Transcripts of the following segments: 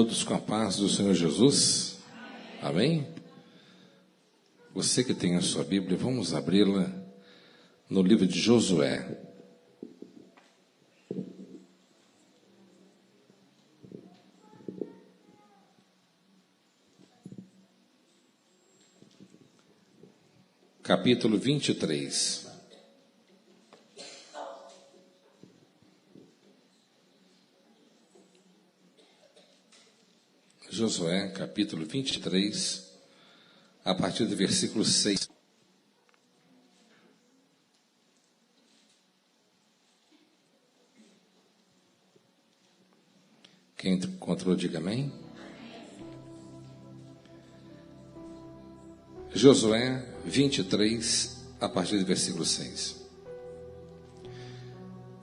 todos com a paz do Senhor Jesus. Amém? Você que tem a sua Bíblia, vamos abri-la no livro de Josué. Capítulo 23. Josué, capítulo 23, a partir do versículo 6. Quem encontrou, diga amém. Josué 23, a partir do versículo 6.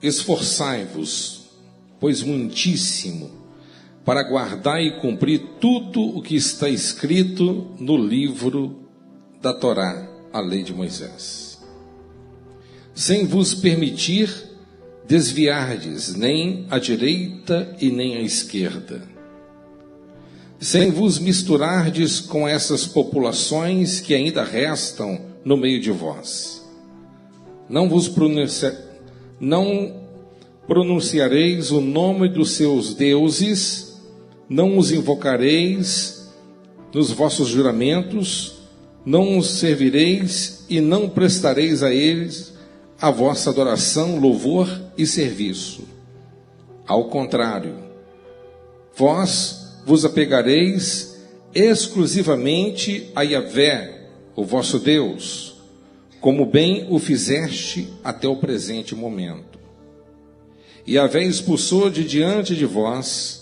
Esforçai-vos, pois muitíssimo, para guardar e cumprir tudo o que está escrito no livro da Torá, a lei de Moisés, sem vos permitir desviardes nem à direita e nem à esquerda, sem vos misturardes com essas populações que ainda restam no meio de vós. Não pronunciareis o nome dos seus deuses, não os invocareis nos vossos juramentos, não os servireis e não prestareis a eles a vossa adoração, louvor e serviço. Ao contrário, vós vos apegareis exclusivamente a Yahvé, o vosso Deus, como bem o fizeste até o presente momento. Yahvé expulsou de diante de vós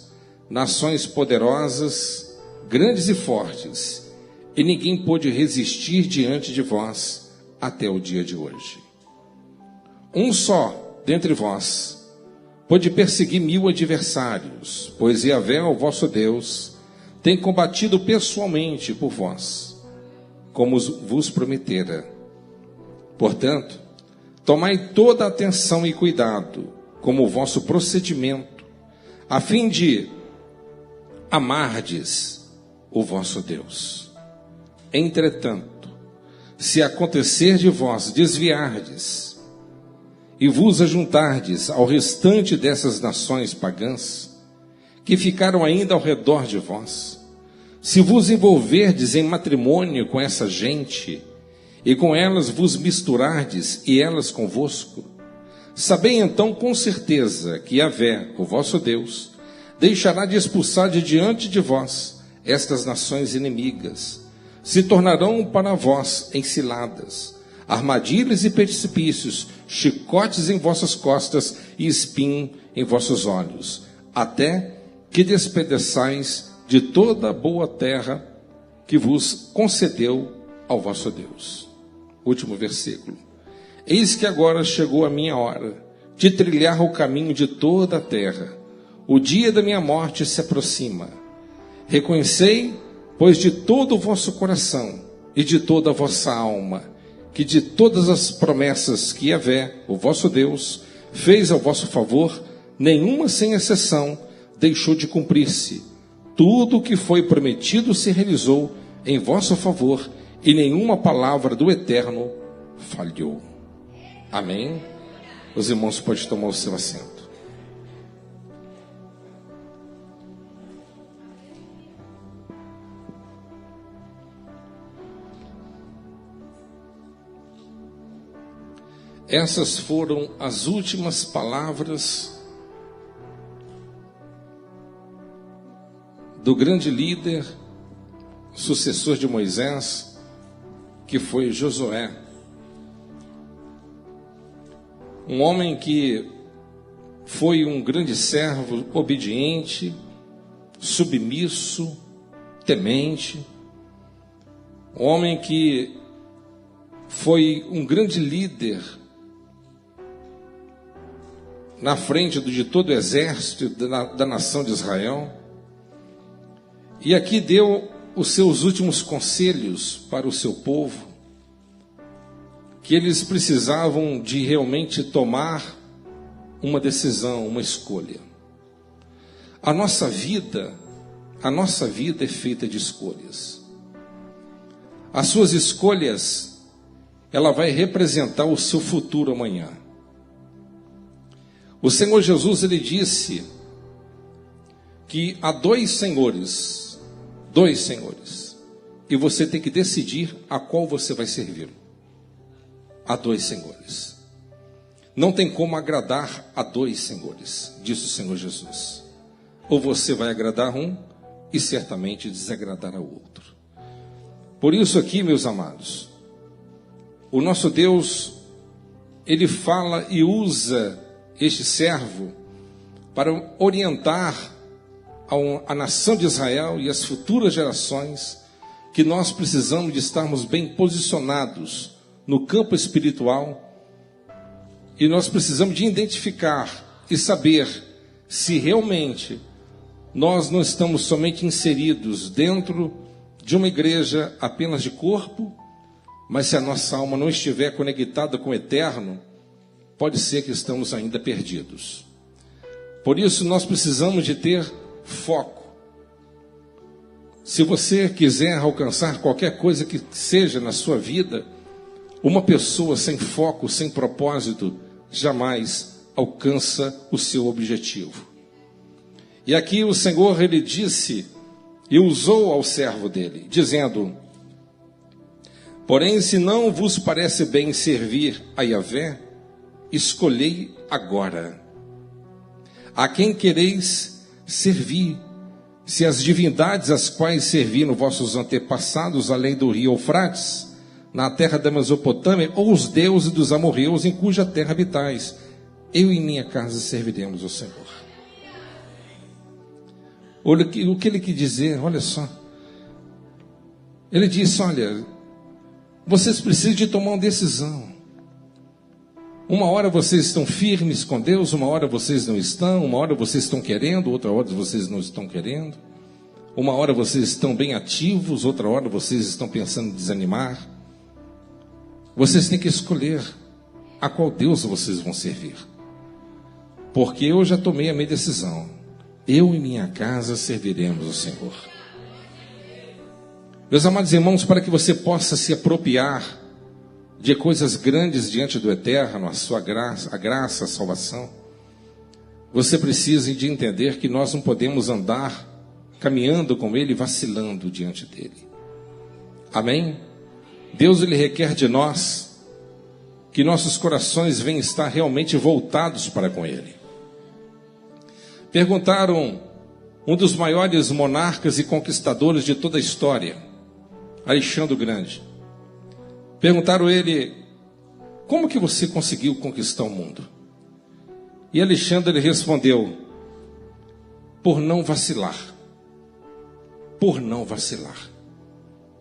nações poderosas, grandes e fortes, e ninguém pôde resistir diante de vós até o dia de hoje. Um só dentre vós pôde perseguir 1000 adversários, pois Yahvé, o vosso Deus, tem combatido pessoalmente por vós, como vos prometera. Portanto, tomai toda a atenção e cuidado, como o vosso procedimento, a fim de amardes o vosso Deus. Entretanto, se acontecer de vós desviardes e vos ajuntardes ao restante dessas nações pagãs, que ficaram ainda ao redor de vós, se vos envolverdes em matrimônio com essa gente, e com elas vos misturardes e elas convosco, sabei então com certeza que Yahvé, o vosso Deus, deixará de expulsar de diante de vós estas nações inimigas. Se tornarão para vós ensiladas, armadilhas e precipícios, chicotes em vossas costas e espinho em vossos olhos, até que despedaçais de toda a boa terra que vos concedeu ao vosso Deus. Último versículo. Eis que agora chegou a minha hora de trilhar o caminho de toda a terra. O dia da minha morte se aproxima. Reconhecei, pois, de todo o vosso coração e de toda a vossa alma, que de todas as promessas que Yahvé, o vosso Deus, fez ao vosso favor, nenhuma sem exceção deixou de cumprir-se. Tudo o que foi prometido se realizou em vosso favor, e nenhuma palavra do Eterno falhou. Amém? Os irmãos podem tomar o seu assento. Essas foram as últimas palavras do grande líder, sucessor de Moisés, que foi Josué. Um homem que foi um grande servo, obediente, submisso, temente. Um homem que foi um grande líder na frente de todo o exército da nação de Israel. E aqui deu os seus últimos conselhos para o seu povo, que eles precisavam de realmente tomar uma decisão, uma escolha. A nossa vida a nossa vida é feita de escolhas. As suas escolhas, ela vai representar o seu futuro amanhã. O Senhor Jesus, ele disse que há dois senhores, e você tem que decidir a qual você vai servir. Há dois senhores. Não tem como agradar a dois senhores, disse o Senhor Jesus. Ou você vai agradar um e certamente desagradar ao outro. Por isso aqui, meus amados, o nosso Deus, ele fala e usa este servo para orientar a nação de Israel e as futuras gerações que nós precisamos de estarmos bem posicionados no campo espiritual, e nós precisamos de identificar e saber se realmente nós não estamos somente inseridos dentro de uma igreja apenas de corpo, mas se a nossa alma não estiver conectada com o eterno, pode ser que estamos ainda perdidos. Por isso nós precisamos de ter foco. Se você quiser alcançar qualquer coisa que seja na sua vida, uma pessoa sem foco, sem propósito, jamais alcança o seu objetivo. E aqui o Senhor, ele disse e usou ao servo dele, dizendo: porém, se não vos parece bem servir a Yahvé, escolhei agora a quem quereis servir, se as divindades às quais serviram vossos antepassados, além do rio Eufrates, na terra da Mesopotâmia, ou os deuses dos amorreus em cuja terra habitais. Eu e minha casa serviremos ao Senhor. Olha o que ele quis dizer, olha só. Ele disse: olha, vocês precisam de tomar uma decisão. Uma hora vocês estão firmes com Deus, uma hora vocês não estão, uma hora vocês estão querendo, outra hora vocês não estão querendo. Uma hora vocês estão bem ativos, outra hora vocês estão pensando em desanimar. Vocês têm que escolher a qual Deus vocês vão servir. Porque eu já tomei a minha decisão. Eu e minha casa serviremos ao Senhor. Meus amados irmãos, para que você possa se apropriar de coisas grandes diante do Eterno, a sua graça, a salvação, você precisa de entender que nós não podemos andar caminhando com Ele, vacilando diante dEle. Amém? Deus, Ele requer de nós que nossos corações venham estar realmente voltados para com Ele. Perguntaram um dos maiores monarcas e conquistadores de toda a história, Alexandre o Grande. Perguntaram a ele: como que você conseguiu conquistar o mundo? E Alexandre, ele respondeu: por não vacilar. Por não vacilar.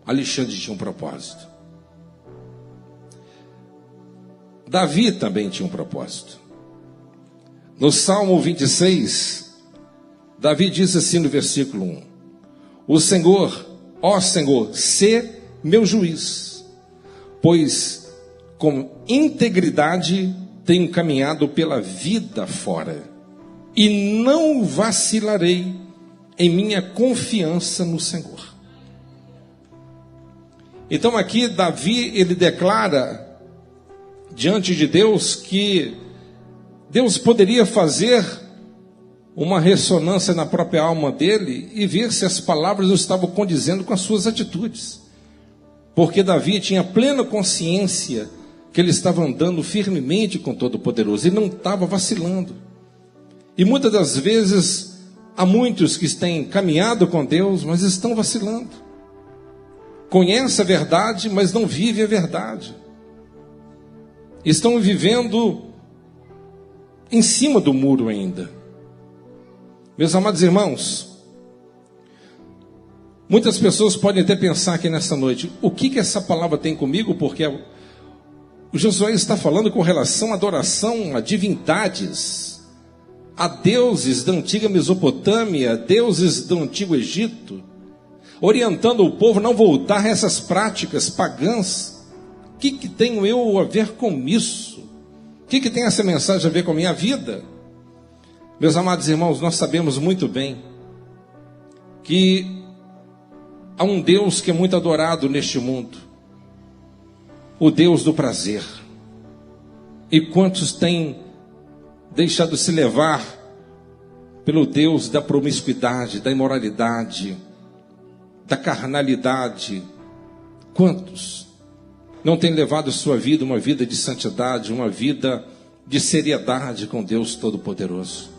Alexandre tinha um propósito. Davi também tinha um propósito. No Salmo 26, Davi diz assim no versículo 1: o Senhor, ó Senhor, sê meu juiz, pois com integridade tenho caminhado pela vida fora, e não vacilarei em minha confiança no Senhor. Então aqui Davi, ele declara diante de Deus que Deus poderia fazer uma ressonância na própria alma dele e ver se as palavras não estavam condizendo com as suas atitudes. Porque Davi tinha plena consciência que ele estava andando firmemente com o Todo-Poderoso, ele não estava vacilando. E muitas das vezes há muitos que têm caminhado com Deus, mas estão vacilando. Conhecem a verdade, mas não vivem a verdade. Estão vivendo em cima do muro ainda. Meus amados irmãos, muitas pessoas podem até pensar aqui nessa noite: o que essa palavra tem comigo? Porque o Josué está falando com relação à adoração a divindades, a deuses da antiga Mesopotâmia, deuses do antigo Egito, orientando o povo a não voltar a essas práticas pagãs. O que tenho eu a ver com isso? O que tem essa mensagem a ver com a minha vida? Meus amados irmãos, nós sabemos muito bem que há um Deus que é muito adorado neste mundo, o Deus do prazer. E quantos têm deixado se levar pelo Deus da promiscuidade, da imoralidade, da carnalidade? Quantos não têm levado a sua vida uma vida de santidade, uma vida de seriedade com Deus Todo-Poderoso?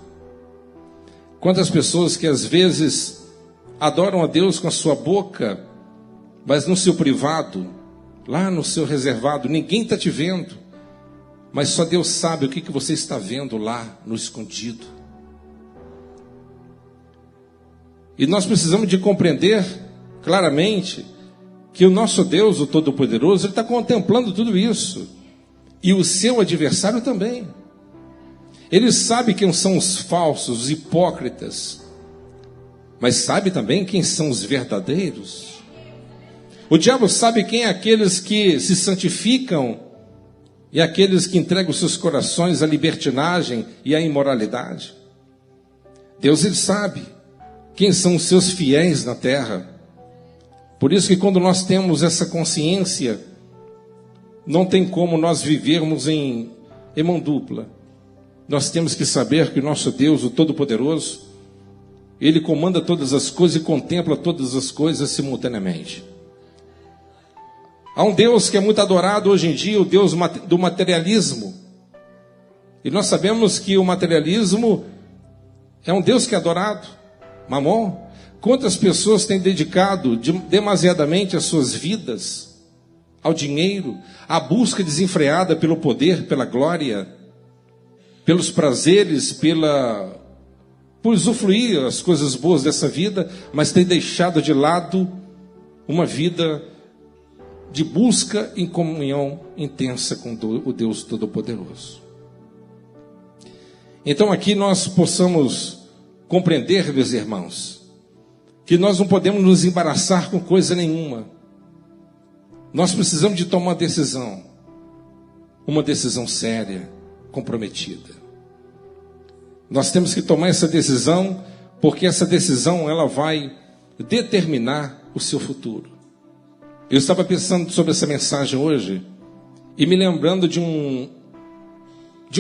Quantas pessoas que às vezes adoram a Deus com a sua boca, mas no seu privado, lá no seu reservado, ninguém está te vendo, mas só Deus sabe o que você está vendo lá no escondido. E nós precisamos de compreender claramente que o nosso Deus, o Todo-Poderoso, Ele está contemplando tudo isso. E o seu adversário também. Ele sabe quem são os falsos, os hipócritas, mas sabe também quem são os verdadeiros. O diabo sabe quem é aqueles que se santificam e aqueles que entregam seus corações à libertinagem e à imoralidade. Deus, Ele sabe quem são os seus fiéis na terra. Por isso que quando nós temos essa consciência, não tem como nós vivermos em mão dupla. Nós temos que saber que o nosso Deus, o Todo-Poderoso, Ele comanda todas as coisas e contempla todas as coisas simultaneamente. Há um Deus que é muito adorado hoje em dia, o Deus do materialismo. E nós sabemos que o materialismo é um Deus que é adorado. Mamon. Quantas pessoas têm dedicado demasiadamente as suas vidas ao dinheiro, à busca desenfreada pelo poder, pela glória, pelos prazeres, por usufruir as coisas boas dessa vida, mas têm deixado de lado uma vida de busca em comunhão intensa com o Deus Todo-Poderoso. Então aqui nós possamos compreender, meus irmãos, que nós não podemos nos embaraçar com coisa nenhuma. Nós precisamos de tomar uma decisão séria, comprometida. Nós temos que tomar essa decisão, porque essa decisão ela vai determinar o seu futuro. Eu estava pensando sobre essa mensagem hoje e me lembrando de um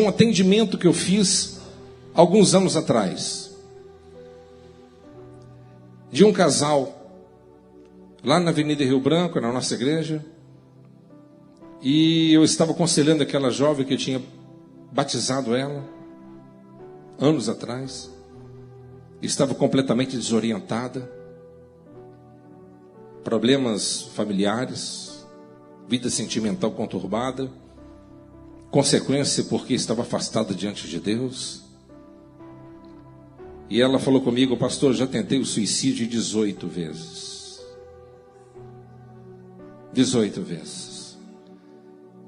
atendimento que eu fiz alguns anos atrás. De um casal, lá na Avenida Rio Branco, na nossa igreja, e eu estava aconselhando aquela jovem que eu tinha batizado ela, anos atrás, estava completamente desorientada, problemas familiares, vida sentimental conturbada, consequência porque estava afastada diante de Deus. E ela falou comigo: pastor, já tentei o suicídio 18 vezes. 18 vezes.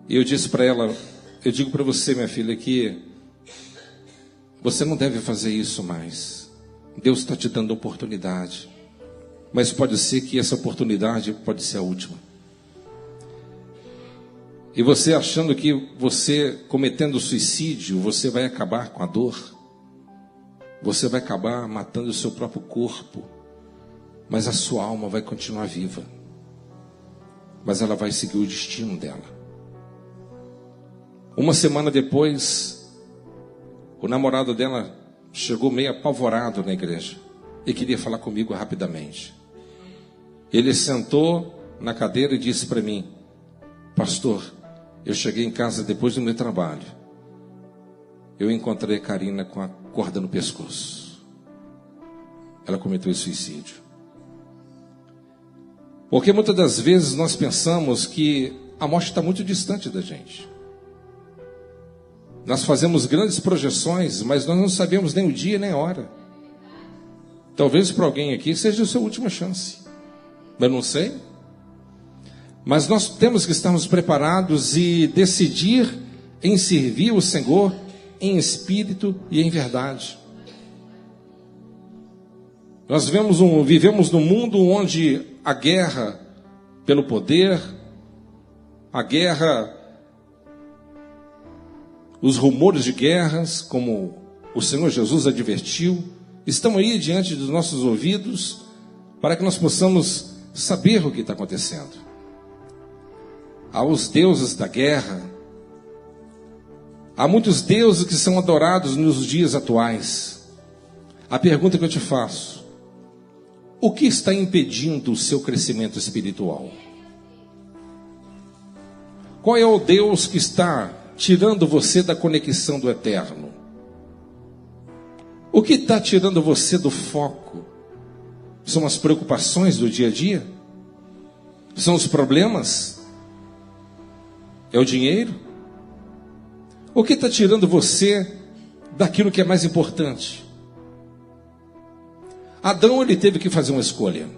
E eu disse para ela, eu digo para você, minha filha, que você não deve fazer isso mais. Deus está te dando oportunidade. Mas pode ser que essa oportunidade pode ser a última. E você achando que você cometendo suicídio, você vai acabar com a dor. Você vai acabar matando o seu próprio corpo, mas a sua alma vai continuar viva. Mas ela vai seguir o destino dela. Uma semana depois, o namorado dela chegou meio apavorado na igreja e queria falar comigo rapidamente. Ele sentou na cadeira e disse para mim: pastor, eu cheguei em casa depois do meu trabalho. Eu encontrei a Karina com a corda no pescoço. Ela cometeu suicídio. Porque muitas das vezes nós pensamos que a morte está muito distante da gente. Nós fazemos grandes projeções, mas nós não sabemos nem o dia nem a hora. Talvez para alguém aqui seja a sua última chance. Eu não sei. Mas nós temos que estarmos preparados e decidir em servir o Senhor em espírito e em verdade. Nós vivemos num mundo onde a guerra pelo poder, a guerra, os rumores de guerras, como o Senhor Jesus advertiu, estão aí diante dos nossos ouvidos, para que nós possamos saber o que está acontecendo. Há os deuses da guerra, há muitos deuses que são adorados nos dias atuais. A pergunta que eu te faço: o que está impedindo o seu crescimento espiritual? Qual é o Deus que está tirando você da conexão do eterno? O que está tirando você do foco? São as preocupações do dia a dia? São os problemas? É o dinheiro? O que está tirando você daquilo que é mais importante? Adão, ele teve que fazer uma escolha.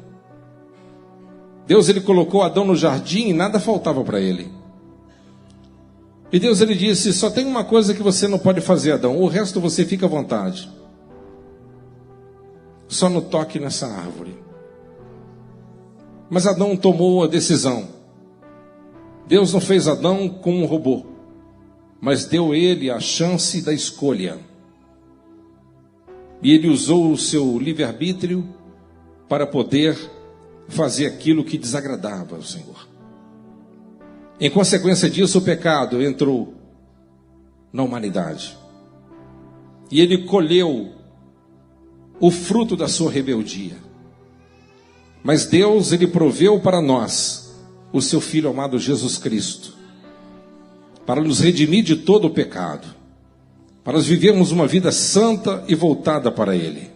Deus, ele colocou Adão no jardim e nada faltava para ele. E Deus, ele disse: só tem uma coisa que você não pode fazer, Adão, o resto você fica à vontade. Só não toque nessa árvore. Mas Adão tomou a decisão. Deus não fez Adão como um robô, mas deu ele a chance da escolha. E ele usou o seu livre-arbítrio para poder fazer aquilo que desagradava ao Senhor. Em consequência disso, o pecado entrou na humanidade. E ele colheu o fruto da sua rebeldia. Mas Deus, ele proveu para nós o seu Filho amado Jesus Cristo, para nos redimir de todo o pecado, para nós vivermos uma vida santa e voltada para Ele.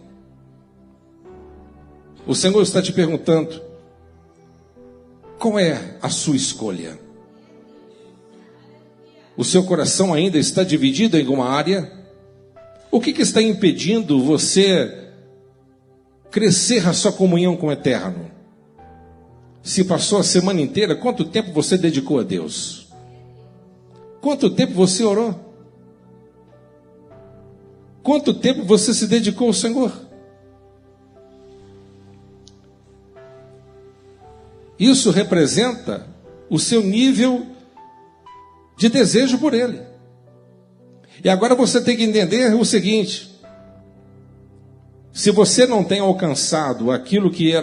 O Senhor está te perguntando: qual é a sua escolha? O seu coração ainda está dividido em alguma área? O que está impedindo você crescer a sua comunhão com o Eterno? Se passou a semana inteira, quanto tempo você dedicou a Deus? Quanto tempo você orou? Quanto tempo você se dedicou ao Senhor? Isso representa o seu nível de desejo por Ele. E agora você tem que entender o seguinte: se você não tem alcançado aquilo que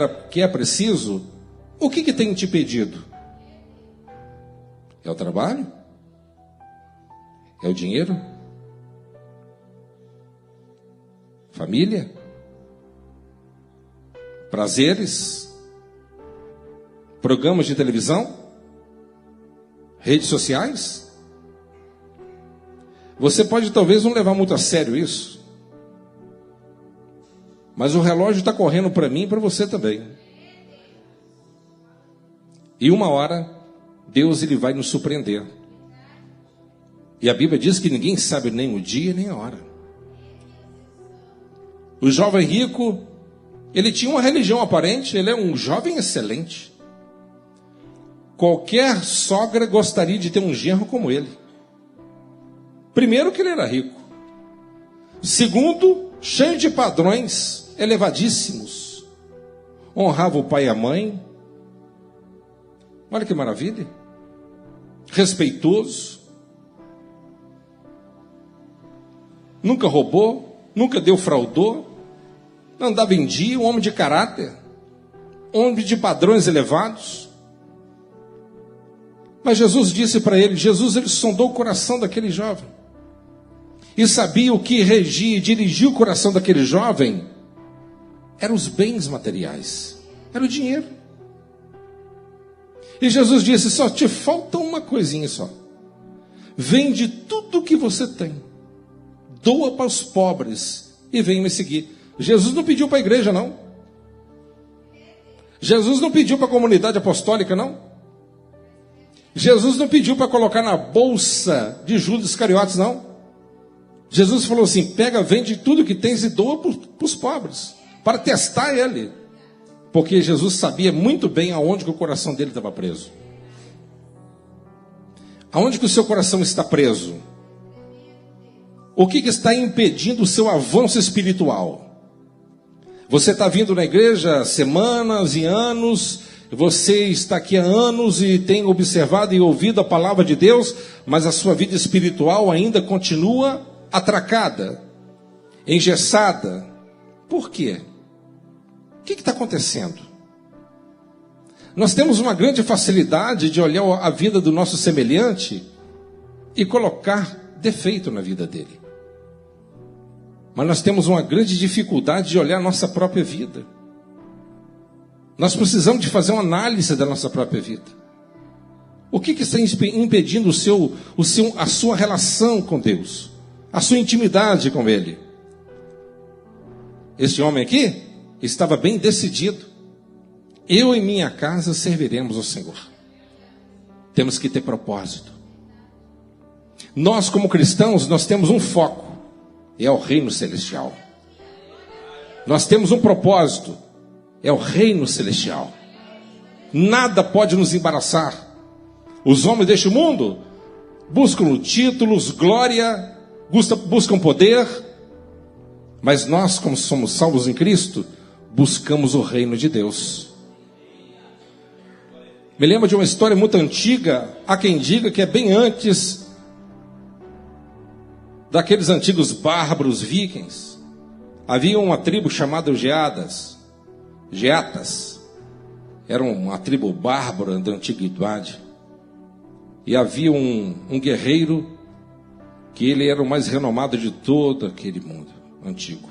é preciso, o que tem te impedido? É o trabalho? É o dinheiro? Família? Prazeres? Programas de televisão? Redes sociais? Você pode talvez não levar muito a sério isso, mas o relógio está correndo para mim e para você também. E uma hora, Deus, ele vai nos surpreender. E a Bíblia diz que ninguém sabe nem o dia nem a hora. O jovem rico, ele tinha uma religião aparente, ele é um jovem excelente. Qualquer sogra gostaria de ter um genro como ele. Primeiro, que ele era rico. Segundo, cheio de padrões elevadíssimos. Honrava o pai e a mãe. Olha que maravilha. Respeitoso. Nunca roubou, nunca defraudou. Andava em dia, um homem de caráter. Um homem de padrões elevados. Mas Jesus disse para ele, ele sondou o coração daquele jovem. E sabia o que regia e dirigia o coração daquele jovem. Eram os bens materiais. Era o dinheiro. E Jesus disse, só te falta uma coisinha só. Vende tudo o que você tem. Doa para os pobres e vem me seguir. Jesus não pediu para a igreja, não. Jesus não pediu para a comunidade apostólica, não. Jesus não pediu para colocar na bolsa de Judas Iscariotes, não. Jesus falou assim, pega, vende tudo que tens e doa para os pobres, para testar ele. Porque Jesus sabia muito bem aonde que o coração dele estava preso. Aonde que o seu coração está preso? O que está impedindo o seu avanço espiritual? Você está vindo na igreja há semanas e anos, você está aqui há anos e tem observado e ouvido a palavra de Deus, mas a sua vida espiritual ainda continua atracada, engessada. Por quê? O que está acontecendo? Nós temos uma grande facilidade de olhar a vida do nosso semelhante e colocar defeito na vida dele. Mas nós temos uma grande dificuldade de olhar a nossa própria vida. Nós precisamos de fazer uma análise da nossa própria vida. O que está impedindo a sua relação com Deus? A sua intimidade com Ele? Este homem aqui estava bem decidido. Eu e minha casa serviremos ao Senhor. Temos que ter propósito. Nós, como cristãos, nós temos um foco. É o reino celestial. Nós temos um propósito. É o reino celestial. Nada pode nos embaraçar. Os homens deste mundo buscam títulos, glória, buscam poder. Mas nós, como somos salvos em Cristo, buscamos o reino de Deus. Me lembro de uma história muito antiga. Há quem diga que é bem antes daqueles antigos bárbaros vikings. Havia uma tribo chamada Geatas. Era uma tribo bárbara da antiguidade. E havia um guerreiro que ele era o mais renomado de todo aquele mundo antigo.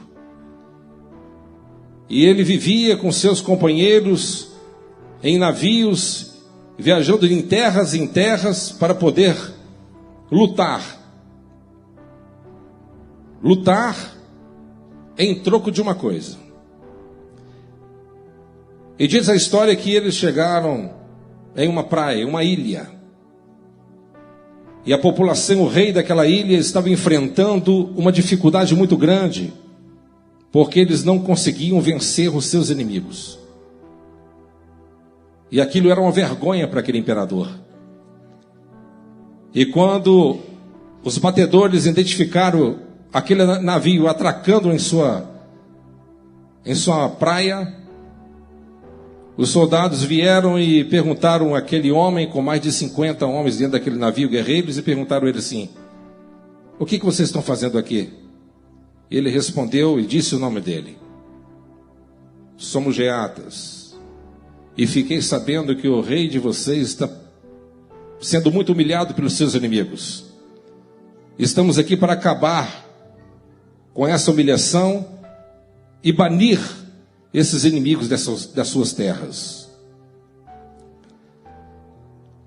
E ele vivia com seus companheiros em navios, viajando em terras para poder lutar. Lutar em troco de uma coisa. E diz a história que eles chegaram em uma praia, uma ilha. E a população, o rei daquela ilha, estava enfrentando uma dificuldade muito grande, porque eles não conseguiam vencer os seus inimigos. E aquilo era uma vergonha para aquele imperador. E quando os batedores identificaram aquele navio atracando em sua praia, os soldados vieram e perguntaram àquele homem, com mais de 50 homens dentro daquele navio, guerreiros, e perguntaram a ele assim: o que vocês estão fazendo aqui? Ele respondeu e disse o nome dele: somos Geatas, e fiquei sabendo que o rei de vocês está sendo muito humilhado pelos seus inimigos. Estamos aqui para acabar com essa humilhação e banir esses inimigos das suas terras.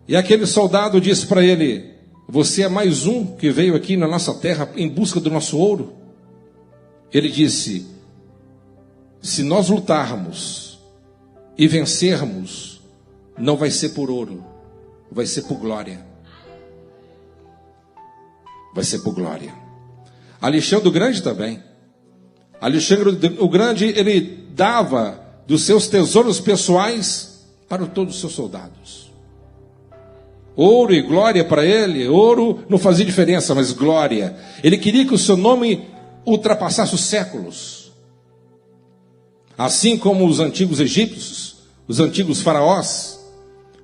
E aquele soldado disse para ele: você é mais um que veio aqui na nossa terra em busca do nosso ouro? Ele disse: se nós lutarmos e vencermos, não vai ser por ouro, vai ser por glória. Vai ser por glória. Alexandre o Grande também. Alexandre o Grande, ele dava dos seus tesouros pessoais para todos os seus soldados. Ouro e glória para ele. Ouro não fazia diferença, mas glória. Ele queria que o seu nome ultrapassasse os séculos. Assim como os antigos egípcios, os antigos faraós,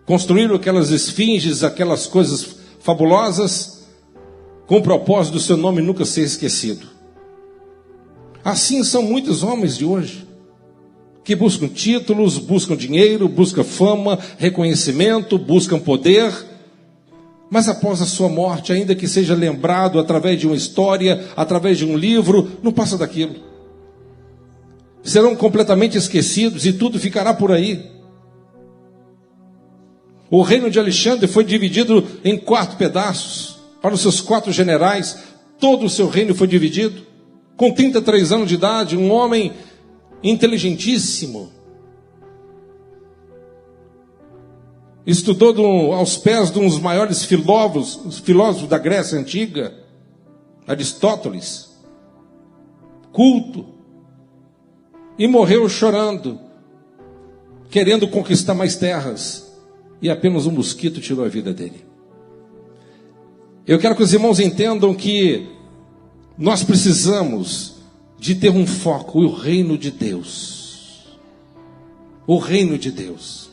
construíram aquelas esfinges, aquelas coisas fabulosas, com o propósito do seu nome nunca ser esquecido. Assim são muitos homens de hoje, que buscam títulos, buscam dinheiro, buscam fama, reconhecimento, buscam poder, mas após a sua morte, ainda que seja lembrado através de uma história, através de um livro, não passa daquilo. Serão completamente esquecidos e tudo ficará por aí. O reino de Alexandre foi dividido em 4 pedaços. Para os seus 4 generais, todo o seu reino foi dividido. Com 33 anos de idade, um homem inteligentíssimo. Estudou aos pés de um dos maiores filósofos da Grécia Antiga, Aristóteles. Culto. E morreu chorando, querendo conquistar mais terras. E apenas um mosquito tirou a vida dele. Eu quero que os irmãos entendam que nós precisamos de ter um foco, o reino de Deus. O reino de Deus.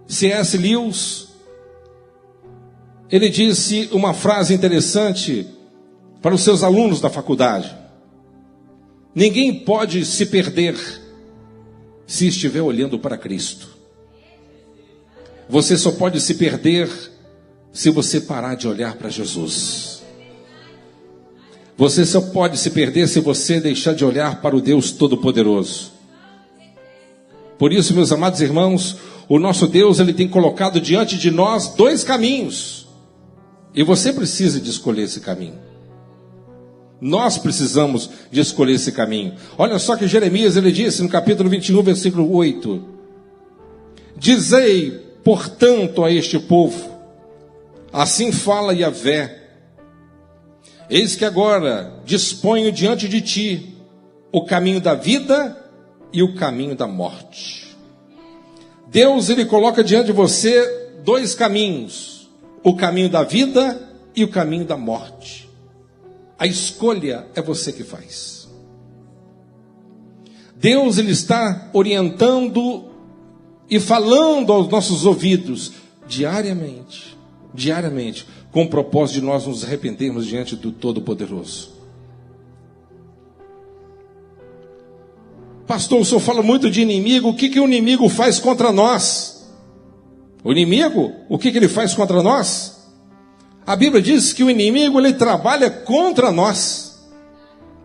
C.S. Lewis, ele disse uma frase interessante para os seus alunos da faculdade: ninguém pode se perder se estiver olhando para Cristo. Você só pode se perder se você parar de olhar para Jesus. Você só pode se perder se você deixar de olhar para o Deus Todo-Poderoso. Por isso, meus amados irmãos, o nosso Deus, Ele tem colocado diante de nós 2 caminhos. E você precisa de escolher esse caminho. Nós precisamos de escolher esse caminho. Olha só que Jeremias, ele disse no capítulo 21, versículo 8. Dizei, portanto, a este povo, assim fala Yahvé, eis que agora disponho diante de ti o caminho da vida e o caminho da morte. Deus, Ele coloca diante de você 2 caminhos, o caminho da vida e o caminho da morte. A escolha é você que faz. Deus, Ele está orientando e falando aos nossos ouvidos diariamente, com o propósito de nós nos arrependermos diante do Todo-Poderoso. Pastor, o senhor fala muito de inimigo. O que o inimigo faz contra nós? O inimigo, o que ele faz contra nós? A Bíblia diz que o inimigo, ele trabalha contra nós.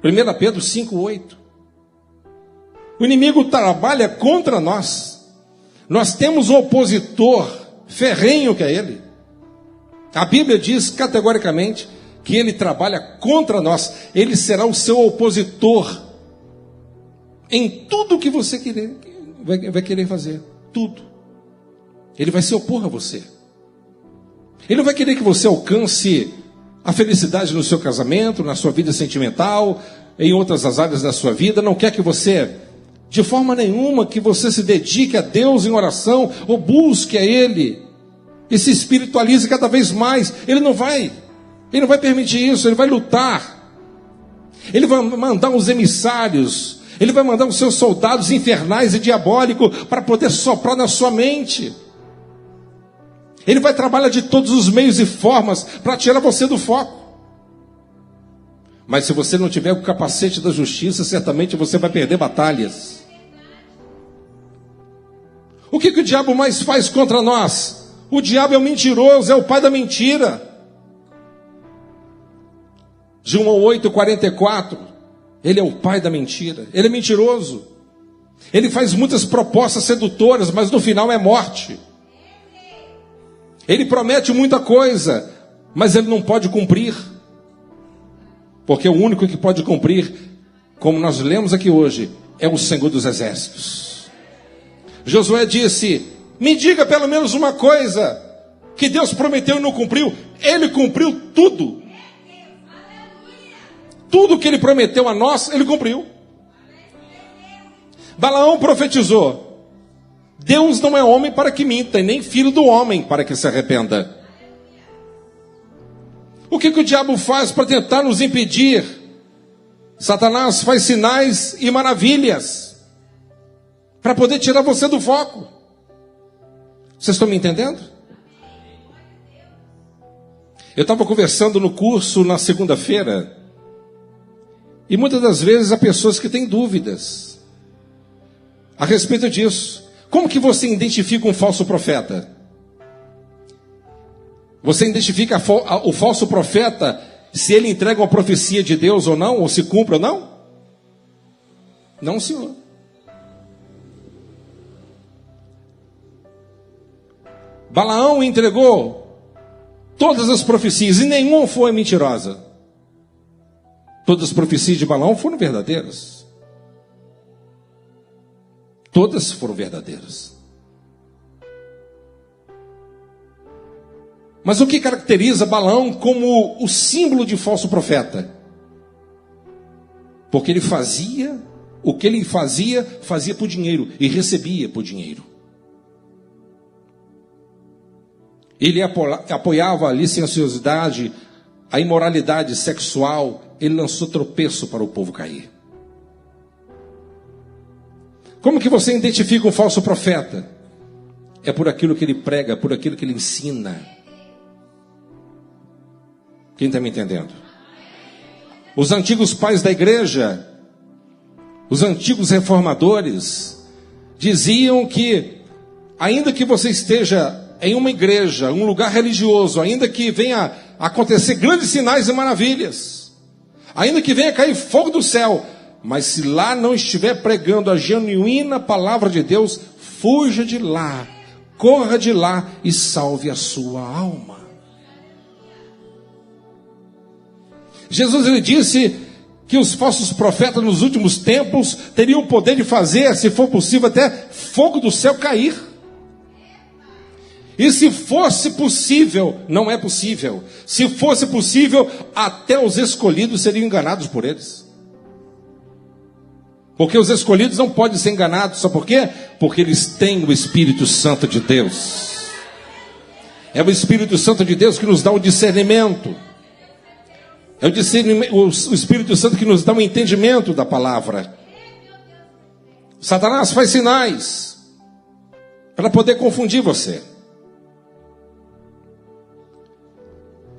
1 Pedro 5:8. O inimigo trabalha contra nós. Nós temos um opositor ferrenho que é ele. A Bíblia diz categoricamente que ele trabalha contra nós. Ele será o seu opositor em tudo que você vai querer fazer. Tudo. Ele vai se opor a você. Ele não vai querer que você alcance a felicidade no seu casamento, na sua vida sentimental, em outras áreas da sua vida. Não quer que você, de forma nenhuma, que você se dedique a Deus em oração, ou busque a Ele, e se espiritualize cada vez mais. Ele não vai permitir isso. Ele vai lutar. Ele vai mandar os emissários, ele vai mandar os seus soldados infernais e diabólicos para poder soprar na sua mente. Ele vai trabalhar de todos os meios e formas para tirar você do foco. Mas se você não tiver o capacete da justiça, certamente você vai perder batalhas. O que o diabo mais faz contra nós? O diabo é um mentiroso, é o pai da mentira. João 8:44. Ele é o pai da mentira. Ele é mentiroso. Ele faz muitas propostas sedutoras, mas no final é morte. Ele promete muita coisa, mas ele não pode cumprir. Porque o único que pode cumprir, como nós lemos aqui hoje, é o Senhor dos Exércitos. Josué disse: me diga pelo menos uma coisa que Deus prometeu e não cumpriu. Ele cumpriu tudo. Tudo que ele prometeu a nós, ele cumpriu. Balaão profetizou: Deus não é homem para que minta, e nem filho do homem para que se arrependa. O que o diabo faz para tentar nos impedir? Satanás faz sinais e maravilhas para poder tirar você do foco. Vocês estão me entendendo? Eu estava conversando no curso na segunda-feira, e muitas das vezes há pessoas que têm dúvidas a respeito disso. Como que você identifica um falso profeta? Você identifica o falso profeta se ele entrega uma profecia de Deus ou não, ou se cumpre ou não? Não, senhor. Balaão entregou todas as profecias e nenhuma foi mentirosa. Todas as profecias de Balaão foram verdadeiras. Todas foram verdadeiras. Mas o que caracteriza Balaão como o símbolo de falso profeta? Porque ele fazia, o que ele fazia por dinheiro e recebia por dinheiro. Ele apoiava a licenciosidade, a imoralidade sexual. Ele lançou tropeço para o povo cair. Como que você identifica um falso profeta? É por aquilo que ele prega, por aquilo que ele ensina. Quem está me entendendo? Os antigos pais da igreja, os antigos reformadores, diziam que, ainda que você esteja em uma igreja, um lugar religioso, ainda que venha acontecer grandes sinais e maravilhas, ainda que venha cair fogo do céu, mas se lá não estiver pregando a genuína palavra de Deus, fuja de lá, corra de lá e salve a sua alma. Jesus, ele disse que os falsos profetas nos últimos tempos teriam o poder de fazer, se for possível, até fogo do céu cair. E se fosse possível, não é possível, se fosse possível, até os escolhidos seriam enganados por eles. Porque os escolhidos não podem ser enganados, sabe por quê? Porque eles têm o Espírito Santo de Deus. É o Espírito Santo de Deus que nos dá o discernimento. É o Espírito Santo que nos dá o entendimento da palavra. Satanás faz sinais para poder confundir você.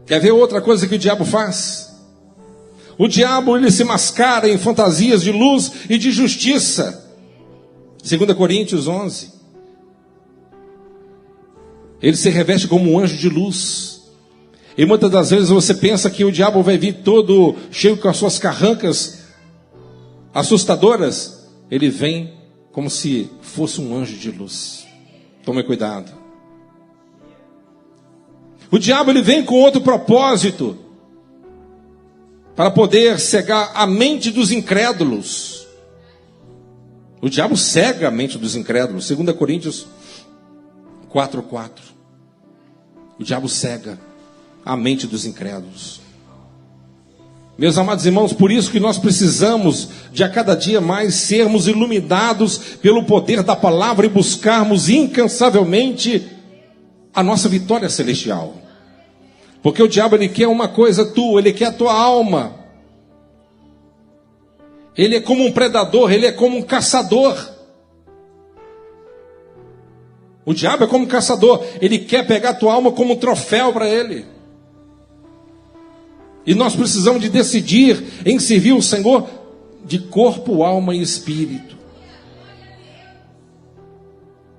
Quer ver outra coisa que o diabo faz? O diabo, ele se mascara em fantasias de luz e de justiça. 2 Coríntios 11. Ele se reveste como um anjo de luz. E muitas das vezes você pensa que o diabo vai vir todo cheio com as suas carrancas assustadoras. Ele vem como se fosse um anjo de luz. Tome cuidado. O diabo, ele vem com outro propósito, para poder cegar a mente dos incrédulos. O diabo cega a mente dos incrédulos. 2 Coríntios 4:4. O diabo cega a mente dos incrédulos. Meus amados irmãos, por isso que nós precisamos de a cada dia mais sermos iluminados pelo poder da palavra e buscarmos incansavelmente a nossa vitória celestial. Porque o diabo, ele quer uma coisa tua, ele quer a tua alma. Ele é como um predador, ele é como um caçador. O diabo é como um caçador, ele quer pegar a tua alma como um troféu para ele. E nós precisamos de decidir em servir o Senhor de corpo, alma e espírito.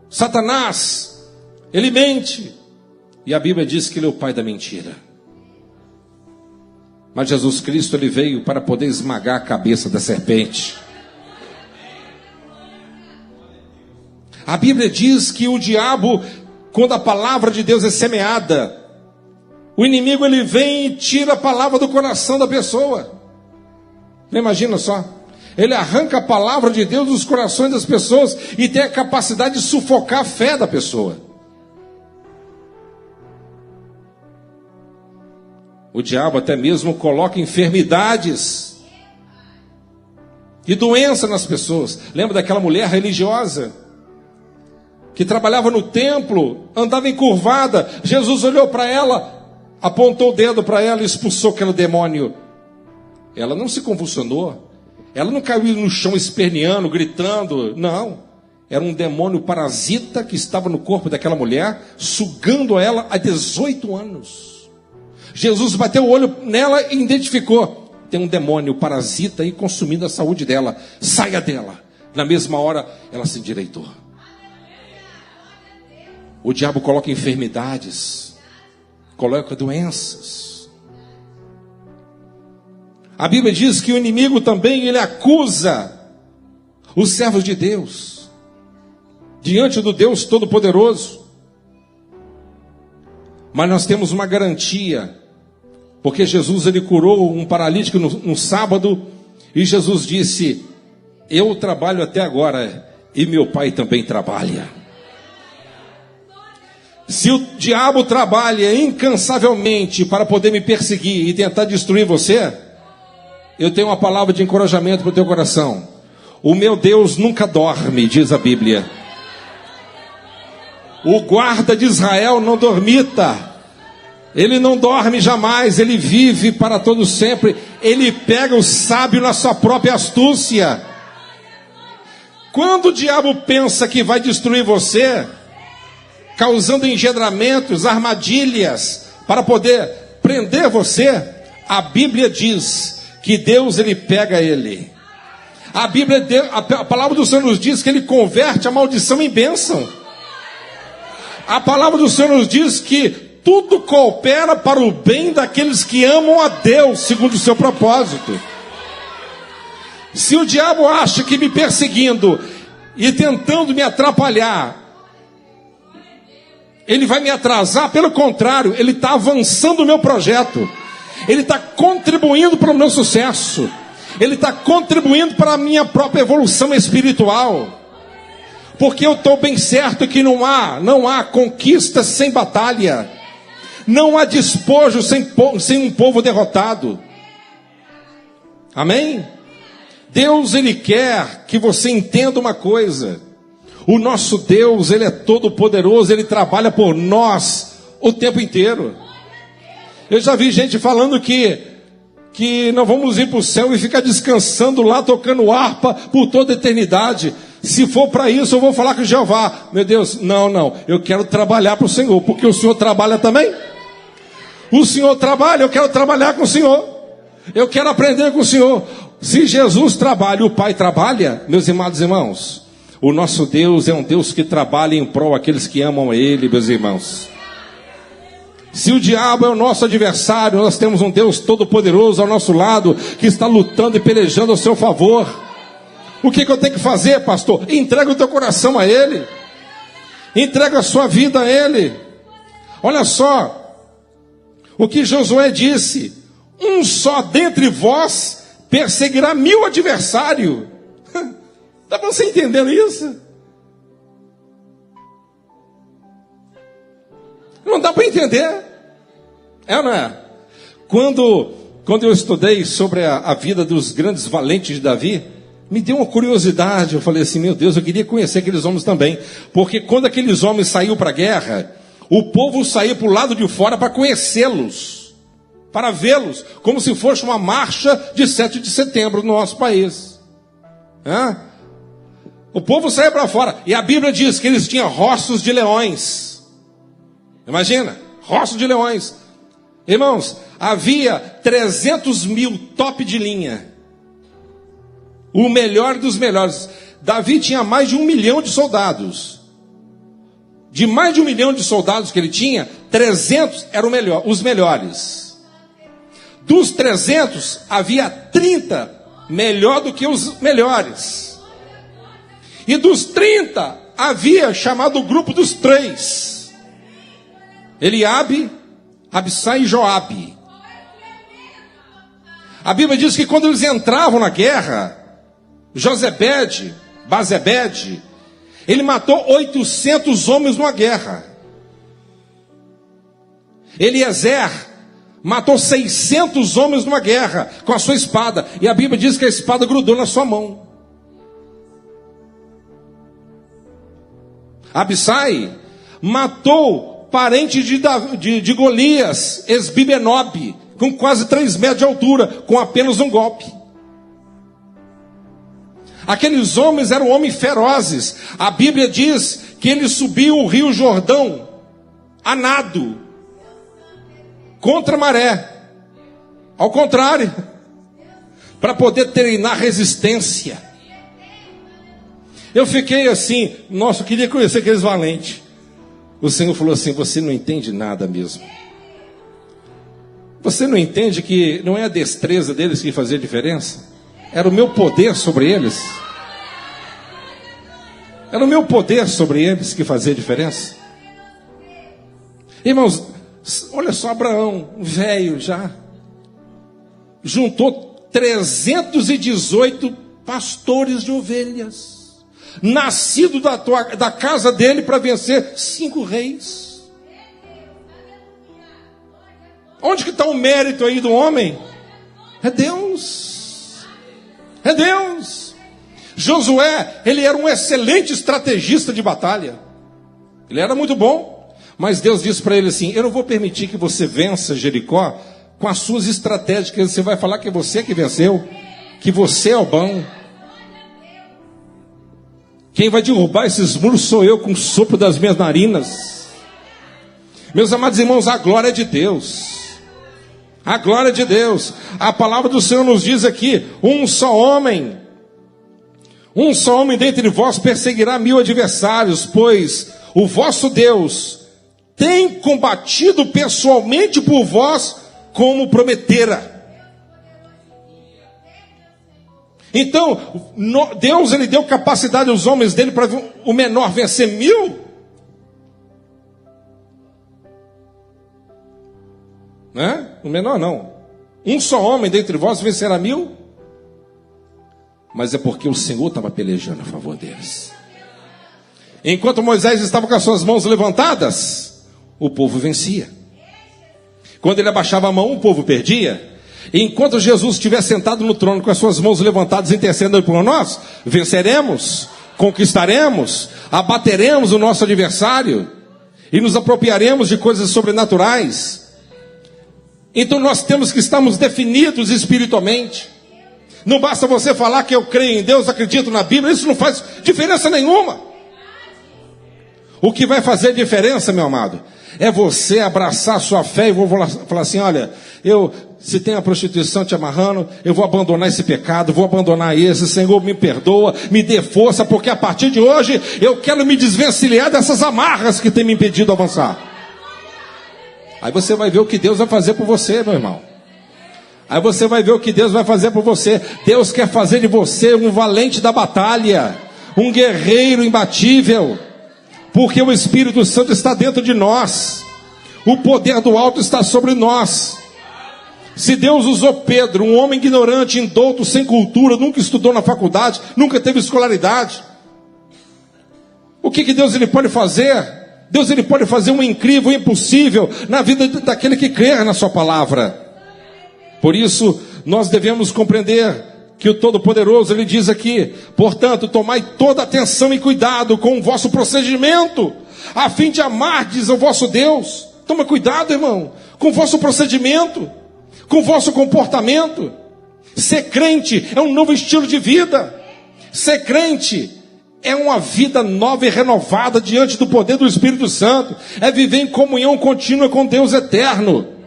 Satanás, ele mente. E a Bíblia diz que ele é o pai da mentira. Mas Jesus Cristo, ele veio para poder esmagar a cabeça da serpente. A Bíblia diz que o diabo, quando a palavra de Deus é semeada, o inimigo, ele vem e tira a palavra do coração da pessoa. Imagina só. Ele arranca a palavra de Deus dos corações das pessoas e tem a capacidade de sufocar a fé da pessoa. O diabo até mesmo coloca enfermidades e doença nas pessoas. Lembra daquela mulher religiosa que trabalhava no templo, andava encurvada? Jesus olhou para ela, apontou o dedo para ela e expulsou aquele demônio. Ela não se convulsionou, ela não caiu no chão esperneando, gritando. Não, era um demônio parasita que estava no corpo daquela mulher, sugando ela há 18 anos. Jesus bateu o olho nela e identificou: tem um demônio parasita aí consumindo a saúde dela, saia dela. Na mesma hora ela se endireitou. O diabo coloca enfermidades, coloca doenças. A Bíblia diz que o inimigo também, ele acusa os servos de Deus diante do Deus Todo-Poderoso. Mas nós temos uma garantia, porque Jesus, ele curou um paralítico no sábado, e Jesus disse: eu trabalho até agora e meu Pai também trabalha. Se o diabo trabalha incansavelmente para poder me perseguir e tentar destruir você, eu tenho uma palavra de encorajamento para o teu coração: o meu Deus nunca dorme, diz a Bíblia. O guarda de Israel não dormita. Ele não dorme jamais, ele vive para todo sempre. Ele pega o sábio na sua própria astúcia. Quando o diabo pensa que vai destruir você, causando engendramentos, armadilhas, para poder prender você, a Bíblia diz que Deus, ele pega ele. A palavra do Senhor nos diz que ele converte a maldição em bênção. A palavra do Senhor nos diz que tudo coopera para o bem daqueles que amam a Deus, segundo o seu propósito. Se o diabo acha que me perseguindo e tentando me atrapalhar, ele vai me atrasar, pelo contrário, ele está avançando o meu projeto, ele está contribuindo para o meu sucesso, ele está contribuindo para a minha própria evolução espiritual, porque eu estou bem certo que não há conquista sem batalha, não há despojo sem um povo derrotado. Amém? Deus, Ele quer que você entenda uma coisa: o nosso Deus, Ele é todo poderoso, Ele trabalha por nós o tempo inteiro. Eu já vi gente falando que não vamos ir para o céu e ficar descansando lá, tocando harpa por toda a eternidade. Se for para isso, eu vou falar com Jeová. Meu Deus, não, eu quero trabalhar para o Senhor, porque o Senhor trabalha também. O Senhor trabalha, eu quero trabalhar com o Senhor, eu quero aprender com o Senhor. Se Jesus trabalha e o Pai trabalha, meus amados irmãos, o nosso Deus é um Deus que trabalha em prol daqueles que amam a Ele, meus irmãos. Se o diabo é o nosso adversário, nós temos um Deus todo-poderoso ao nosso lado, que está lutando e pelejando ao seu favor. O que eu tenho que fazer, pastor? Entrega o teu coração a Ele, entrega a sua vida a Ele. Olha só o que Josué disse: um só dentre vós perseguirá 1000 adversários. Dá para você entender isso? Não dá para entender. É ou não é? Quando eu estudei sobre a vida dos grandes valentes de Davi, me deu uma curiosidade. Eu falei assim: meu Deus, eu queria conhecer aqueles homens também. Porque quando aqueles homens saíram para a guerra, o povo saía para o lado de fora para conhecê-los, para vê-los, como se fosse uma marcha de 7 de setembro no nosso país. O povo saía para fora, e a Bíblia diz que eles tinham rostos de leões. Imagina, rostos de leões. Irmãos, havia 300 mil top de linha, o melhor dos melhores. Davi tinha mais de 1 milhão de soldados. De mais de 1 milhão de soldados que ele tinha, 300 eram os melhores. Dos 300, havia 30 melhor do que os melhores. E dos 30, havia chamado o grupo dos 3. Eliabe, Abissai e Joabe. A Bíblia diz que quando eles entravam na guerra, Bazebede, ele matou 800 homens numa guerra. Eliezer matou 600 homens numa guerra com a sua espada. E a Bíblia diz que a espada grudou na sua mão. Abissai matou parente de Golias, Esbibenob, com quase 3 metros de altura, com apenas um golpe. Aqueles homens eram homens ferozes. A Bíblia diz que eles subiam o rio Jordão a nado, contra a maré, ao contrário, para poder treinar resistência. Eu fiquei assim, nossa, eu queria conhecer aqueles valentes. O Senhor falou assim: você não entende nada mesmo. Você não entende que não é a destreza deles que fazia diferença? Era o meu poder sobre eles. Era o meu poder sobre eles que fazia diferença. Irmãos, olha só, Abraão, velho já, juntou 318 pastores de ovelhas, nascido da casa dele, para vencer 5 reis. Onde que está o mérito aí do homem? É Deus. É Deus. Josué, ele era um excelente estrategista de batalha. Ele era muito bom. Mas Deus disse para ele assim: eu não vou permitir que você vença Jericó com as suas estratégias. Que você vai falar que é você que venceu, que você é o bom. Quem vai derrubar esses muros sou eu, com o sopro das minhas narinas. Meus amados irmãos, a glória é de Deus. A glória de Deus. A palavra do Senhor nos diz aqui: um só homem dentre vós perseguirá 1000 adversários, pois o vosso Deus tem combatido pessoalmente por vós, como prometera. Então, Deus, ele deu capacidade aos homens dele para o menor vencer 1000. Né? O menor não. Um só homem dentre vós vencerá 1000. Mas é porque o Senhor estava pelejando a favor deles. Enquanto Moisés estava com as suas mãos levantadas, o povo vencia. Quando ele abaixava a mão, o povo perdia. Enquanto Jesus estiver sentado no trono com as suas mãos levantadas, intercedendo por nós, venceremos, conquistaremos, abateremos o nosso adversário e nos apropriaremos de coisas sobrenaturais. Então nós temos que estarmos definidos espiritualmente. Não basta você falar que eu creio em Deus, acredito na Bíblia, isso não faz diferença nenhuma. O que vai fazer diferença, meu amado, é você abraçar a sua fé e vou falar assim, olha, se tem a prostituição te amarrando, eu vou abandonar esse pecado, vou abandonar esse, Senhor, me perdoa, me dê força, porque a partir de hoje eu quero me desvencilhar dessas amarras que tem me impedido de avançar. Aí você vai ver o que Deus vai fazer por você, meu irmão. Aí você vai ver o que Deus vai fazer por você. Deus quer fazer de você um valente da batalha, um guerreiro imbatível, porque o Espírito Santo está dentro de nós. O poder do alto está sobre nós. Se Deus usou Pedro, um homem ignorante, indouto, sem cultura, nunca estudou na faculdade, nunca teve escolaridade, o que Deus ele pode fazer? Deus ele pode fazer um incrível, um impossível na vida daquele que crer na sua palavra. Por isso, nós devemos compreender que o Todo-Poderoso, ele diz aqui, portanto, tomai toda atenção e cuidado com o vosso procedimento, a fim de amardes o vosso Deus. Toma cuidado, irmão, com o vosso procedimento, com o vosso comportamento. Ser crente é um novo estilo de vida. Ser crente é uma vida nova e renovada diante do poder do Espírito Santo. É viver em comunhão contínua com Deus eterno.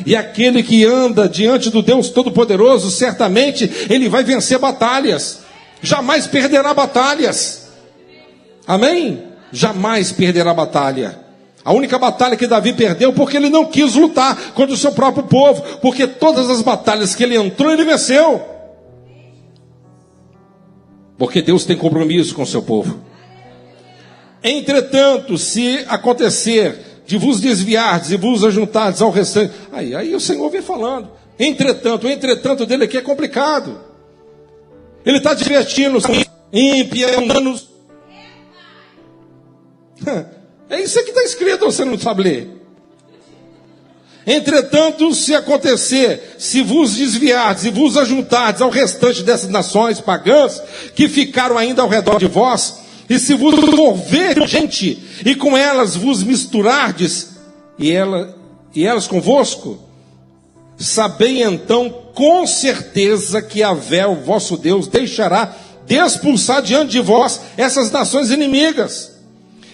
E aquele que anda diante do Deus Todo-Poderoso, certamente ele vai vencer batalhas. Jamais perderá batalhas. Amém? Jamais perderá batalha. A única batalha que Davi perdeu porque ele não quis lutar contra o seu próprio povo. Porque todas as batalhas que ele entrou, ele venceu. Porque Deus tem compromisso com o seu povo. Entretanto, se acontecer de vos desviardes e vos ajuntardes ao restante, aí o Senhor vem falando. Entretanto, o entretanto dele aqui é complicado. Ele está divertindo os ímpios, humanos. É isso que está escrito, você não sabe ler. Entretanto, se acontecer, se vos desviardes e vos ajuntardes ao restante dessas nações pagãs, que ficaram ainda ao redor de vós, e se vos envolver gente, e com elas vos misturardes, e elas convosco, sabei então com certeza que Yahvé, o vosso Deus, deixará de expulsar diante de vós essas nações inimigas.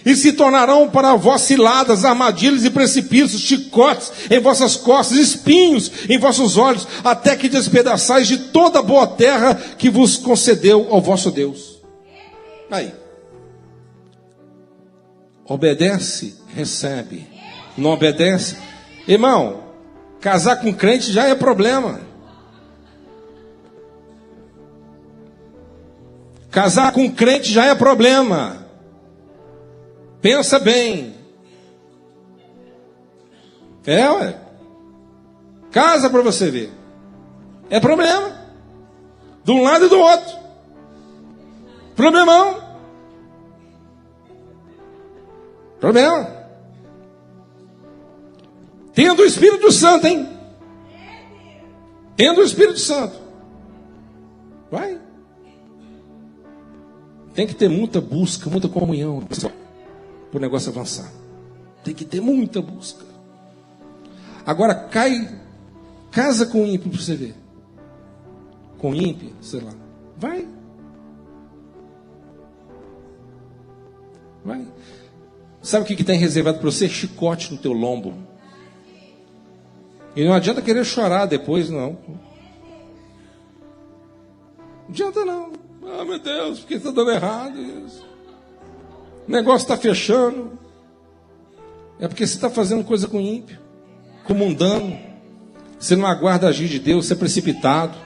E se tornarão para vós ciladas, armadilhas e precipícios, chicotes em vossas costas, espinhos em vossos olhos, até que despedaçais de toda a boa terra que vos concedeu ao vosso Deus. Aí. Obedece, recebe. Não obedece. Irmão, casar com crente já é problema. Casar com crente já é problema. Pensa bem. Ué. Casa para você ver. É problema. De um lado e do outro. Problemão. Problema. Tendo o Espírito Santo, hein? Tendo o Espírito Santo. Vai. Tem que ter muita busca, muita comunhão, pessoal, para o negócio avançar. Tem que ter muita busca. Agora casa com ímpio para você ver. Com ímpio, sei lá. Vai. Sabe o que tem reservado para você? Chicote no teu lombo. E não adianta querer chorar depois, não. Não adianta não. Ah, meu Deus, porque está dando errado isso. O negócio está fechando. É porque você está fazendo coisa com ímpio, com mundano. Você não aguarda agir de Deus, você é precipitado.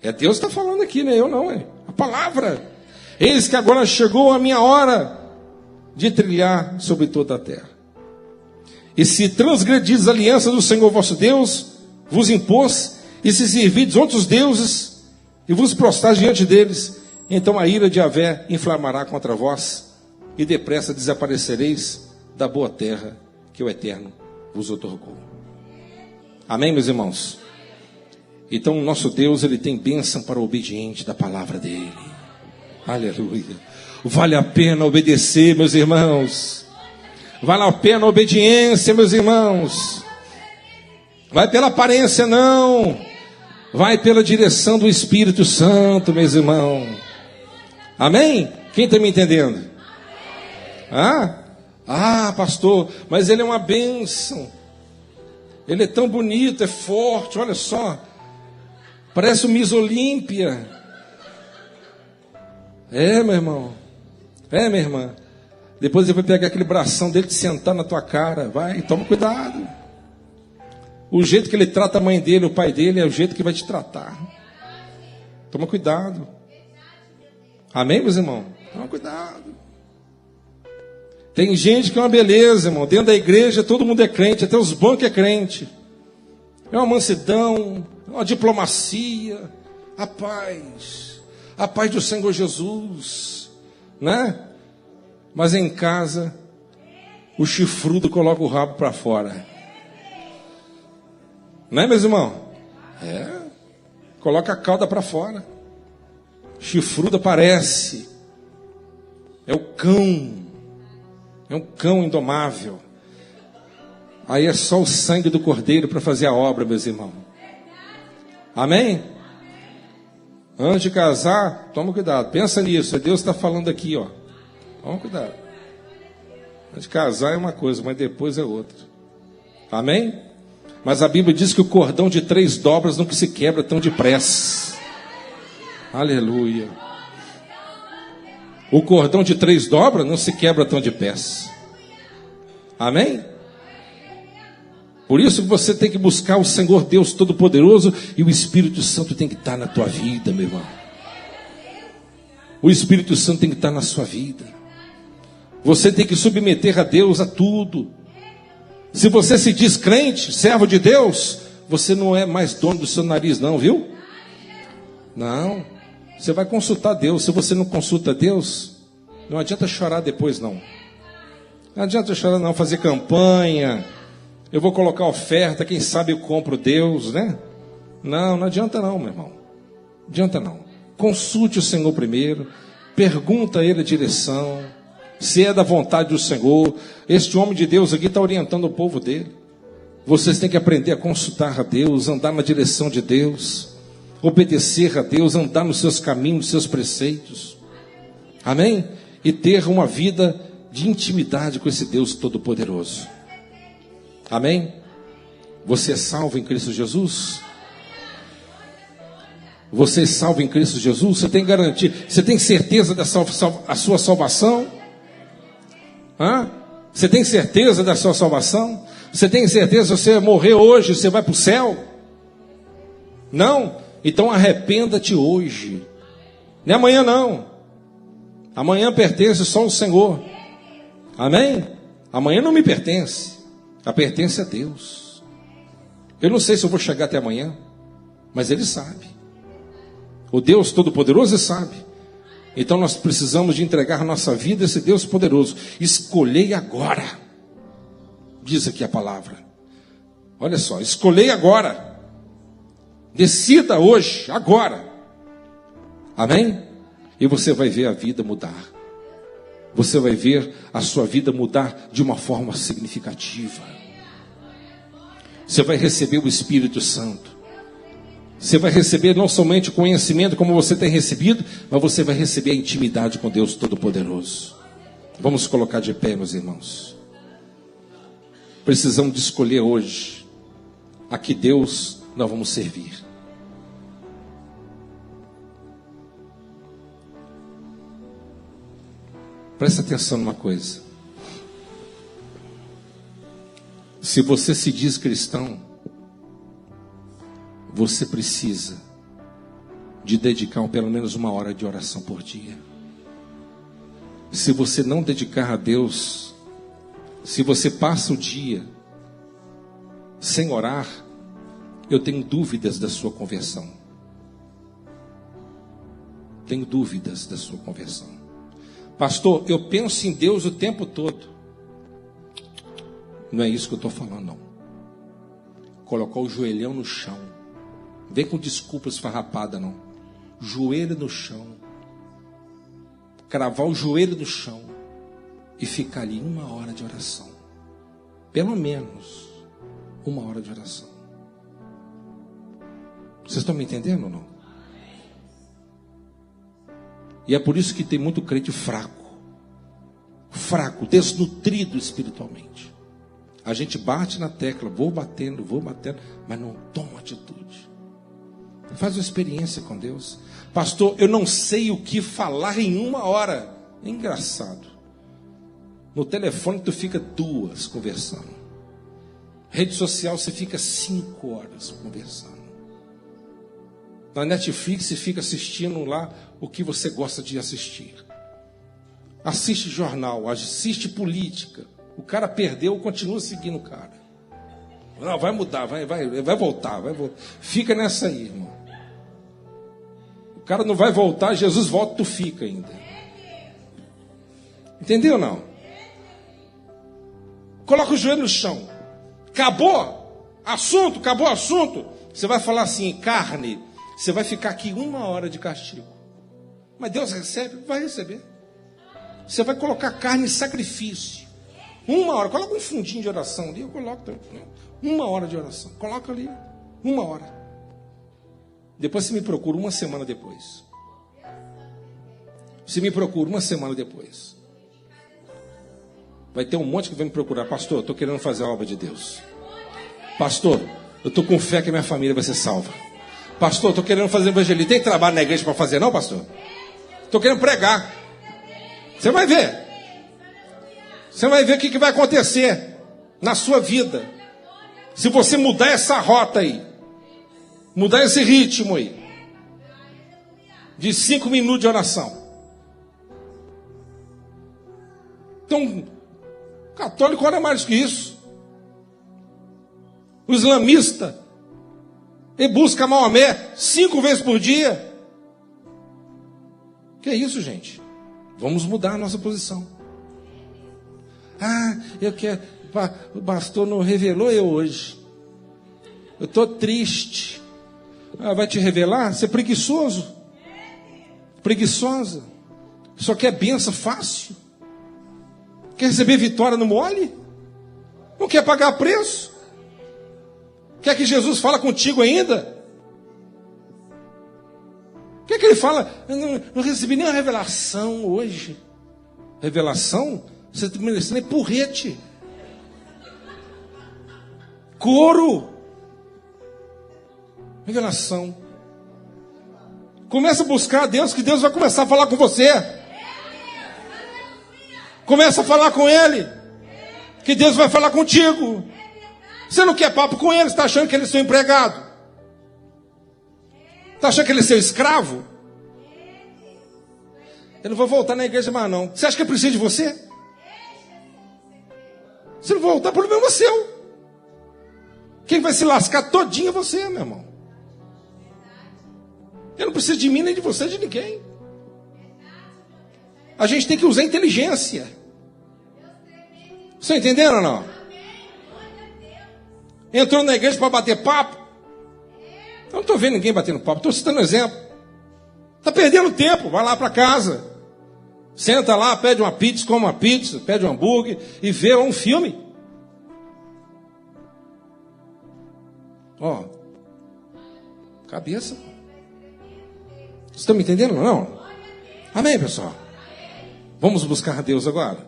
É Deus que está falando aqui, não é eu não, é a palavra. Eis que agora chegou a minha hora de trilhar sobre toda a terra. E se transgredis a aliança do Senhor vosso Deus, vos impôs, e se servirdes outros deuses, e vos prostrais diante deles, então a ira de Yahvé inflamará contra vós, e depressa desaparecereis da boa terra que o Eterno vos otorgou. Amém, meus irmãos? Então o nosso Deus, ele tem bênção para o obediente da palavra dele. Aleluia. Vale a pena obedecer, meus irmãos. Vale a pena a obediência, meus irmãos. Vai pela aparência, não. Vai pela direção do Espírito Santo, meus irmãos. Amém? Quem está me entendendo? Pastor, mas ele é uma bênção. Ele é tão bonito, é forte, olha só. Parece o Miss Olímpia. É, meu irmão. É, minha irmã. Depois ele vai pegar aquele bração dele e sentar na tua cara. Vai, toma cuidado. O jeito que ele trata a mãe dele, o pai dele, é o jeito que vai te tratar. Toma cuidado. Amém, meus irmãos? Toma cuidado. Tem gente que é uma beleza, irmão. Dentro da igreja todo mundo é crente, até os bancos é crente. É uma mansidão, uma diplomacia, a paz do Senhor Jesus, né? Mas em casa, o chifrudo coloca o rabo para fora. Não é, meus irmãos? Coloca a cauda para fora. Chifrudo aparece. É o cão. É um cão indomável. Aí é só o sangue do cordeiro para fazer a obra, meus irmãos. Amém? Antes de casar, toma cuidado. Pensa nisso. Deus está falando aqui, ó. Toma cuidado. Antes de casar é uma coisa, mas depois é outra. Amém? Mas a Bíblia diz que o cordão de 3 dobras não se quebra tão depressa. Aleluia. O cordão de 3 dobras não se quebra tão depressa. Amém? Por isso que você tem que buscar o Senhor Deus Todo-Poderoso e o Espírito Santo tem que estar na tua vida, meu irmão. O Espírito Santo tem que estar na sua vida. Você tem que submeter a Deus a tudo. Se você se diz crente, servo de Deus, você não é mais dono do seu nariz, não, viu? Não. Você vai consultar Deus. Se você não consulta Deus, não adianta chorar depois, não. Não adianta chorar, não. Fazer campanha. Eu vou colocar oferta, quem sabe eu compro Deus, né? Não adianta não, meu irmão. Não adianta não. Consulte o Senhor primeiro. Pergunta a Ele a direção. Se é da vontade do Senhor. Este homem de Deus aqui está orientando o povo dele. Vocês têm que aprender a consultar a Deus, andar na direção de Deus, obedecer a Deus, andar nos seus caminhos, nos seus preceitos. Amém? E ter uma vida de intimidade com esse Deus Todo-Poderoso. Amém? Você é salvo em Cristo Jesus? Você é salvo em Cristo Jesus? Você tem garantia? Você tem certeza da a sua salvação? Você tem certeza da sua salvação? Você tem certeza que você morrer hoje, você vai para o céu? Não? Então arrependa-te hoje. Não é amanhã não. Amanhã pertence só ao Senhor. Amém? Amanhã não me pertence. A pertence a Deus. Eu não sei se eu vou chegar até amanhã, mas Ele sabe. O Deus Todo-Poderoso sabe. Então nós precisamos de entregar a nossa vida a esse Deus poderoso. Escolhei agora. Diz aqui a palavra. Olha só, escolhei agora. Decida hoje, agora. Amém? E você vai ver a vida mudar. Você vai ver a sua vida mudar de uma forma significativa. Você vai receber o Espírito Santo. Você vai receber não somente o conhecimento como você tem recebido, mas você vai receber a intimidade com Deus Todo-Poderoso. Vamos colocar de pé, meus irmãos. Precisamos de escolher hoje a que Deus nós vamos servir. Presta atenção numa coisa. Se você se diz cristão, você precisa de dedicar pelo menos 1 hora de oração por dia. Se você não dedicar a Deus, se você passa o dia sem orar, eu tenho dúvidas da sua conversão. Tenho dúvidas da sua conversão. Pastor, eu penso em Deus o tempo todo. Não é isso que eu estou falando, não. Colocar o joelhão no chão. Vem com desculpas farrapada, não. Joelho no chão. Cravar o joelho no chão. E ficar ali 1 hora de oração. Pelo menos 1 hora de oração. Vocês estão me entendendo ou não? E é por isso que tem muito crente fraco. Fraco, desnutrido espiritualmente. A gente bate na tecla, vou batendo, mas não toma atitude. Faz uma experiência com Deus. Pastor, eu não sei o que falar em 1 hora. É engraçado. No telefone tu fica 2 conversando. Rede social você fica 5 horas conversando. Na Netflix você fica assistindo lá o que você gosta de assistir. Assiste jornal, assiste política. O cara perdeu, continua seguindo o cara. Não, vai mudar, vai voltar, vai voltar. Fica nessa aí, irmão. O cara não vai voltar, Jesus volta, tu fica ainda. Entendeu ou não? Coloca o joelho no chão. Acabou assunto. Você vai falar assim, carne. Você vai ficar aqui 1 hora de castigo. Mas Deus recebe? Vai receber. Você vai colocar carne em sacrifício. 1 hora. Coloca um fundinho de oração ali. Eu coloco 1 hora de oração. Coloca ali. 1 hora. Depois você me procura 1 semana depois. Você me procura 1 semana depois. Vai ter um monte que vai me procurar. Pastor, eu estou querendo fazer a obra de Deus. Pastor, eu estou com fé que a minha família vai ser salva. Pastor, estou querendo fazer evangelismo. Tem trabalho na igreja para fazer, não, pastor? Estou querendo pregar. Você vai ver. Você vai ver o que vai acontecer na sua vida. Se você mudar essa rota aí. Mudar esse ritmo aí. De 5 minutos de oração. Então, o católico ora mais que isso. O islamista, ele busca Maomé 5 vezes por dia. Que é isso, gente? Vamos mudar a nossa posição. Eu quero. O pastor não revelou eu hoje. Eu estou triste. Vai te revelar? Você é preguiçoso. Preguiçosa. Só quer benção fácil. Quer receber vitória no mole? Não quer pagar preço? Quer que Jesus fale contigo ainda? Quer que ele fala? Eu não recebi nenhuma revelação hoje. Revelação? Você está merecendo porrete. Couro. Revelação. Começa a buscar a Deus, que Deus vai começar a falar com você. Começa a falar com Ele, que Deus vai falar contigo. Você não quer papo com Ele, você está achando que Ele é seu empregado? Está achando que Ele é seu escravo? Eu não vou voltar na igreja mais não. Você acha que ele precisa de você? Se não voltar, o problema é seu. Quem vai se lascar todinho é você, meu irmão. Eu não preciso de mim, nem de você, de ninguém. A gente tem que usar inteligência. Você entendendo ou não? Entrou na igreja para bater papo? Eu não estou vendo ninguém batendo papo, estou citando um exemplo. Está perdendo tempo, vai lá para casa. Senta lá, pede uma pizza, come uma pizza, pede um hambúrguer e vê um filme. Ó, cabeça. Vocês estão me entendendo ou não? Amém, pessoal? Vamos buscar a Deus agora?